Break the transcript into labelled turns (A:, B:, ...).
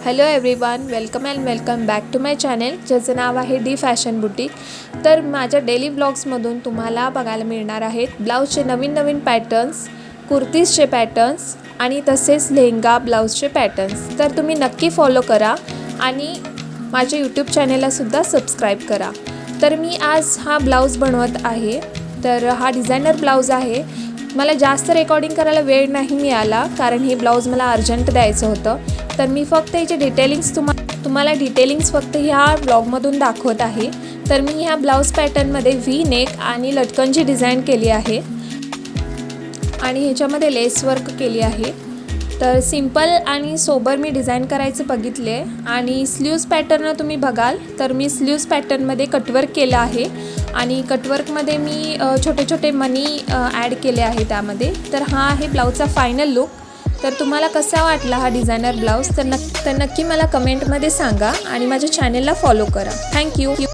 A: Hello everyone, welcome back to my channel, ज्याचं नाव आहे डी फॅशन बुटीक। तर माझ्या डेली व्लॉग्समधून तुम्हाला बघायला मिळणार आहेत ब्लाऊजचे नवीन पॅटर्न्स, कुर्तीजचे पॅटर्न्स आणि तसेच लेहंगा ब्लाऊजचे पॅटर्न्स। तर तुम्ही नक्की फॉलो करा आणि माझ्या यूट्यूब चॅनललासुद्धा सबस्क्राईब करा। तर मी आज हा ब्लाऊज बनवत आहे। तर हा डिझायनर ब्लाऊज आहे। मला जास्त रेकॉर्डिंग करायला वेळ नाही मिळाला, कारण हे ब्लाऊज मला अर्जंट द्यायचं होतं। तर मी फक्त याचे डिटेलिंग्स तुम्हाला डिटेलिंग्स फक्त ह्या ब्लॉगमधून दाखवत आहे। तर मी ह्या ब्लाऊज पॅटर्नमध्ये व्ही नेक आणि लटकनची डिझाईन केली आहे आणि ह्याच्यामध्ये लेस वर्क केली आहे। तर सिंपल आणि सोबर मी डिझाईन करायचं बघितले आणि स्लीव्स पॅटर्न तुम्ही बघाल तर मी स्लीव्स पॅटर्नमध्ये कटवर्क केलं आहे आणि कटवर्कमध्ये मी छोटे छोटे मनी ॲड केले आहे त्यामध्ये। तर हा आहे ब्लाऊजचा फायनल लुक। तर तुम्हाला कसा वाटला हा डिझायनर ब्लाऊज तर नक्की मला कमेंटमध्ये सांगा आणि माझ्या चॅनलला फॉलो करा। थँक्यू।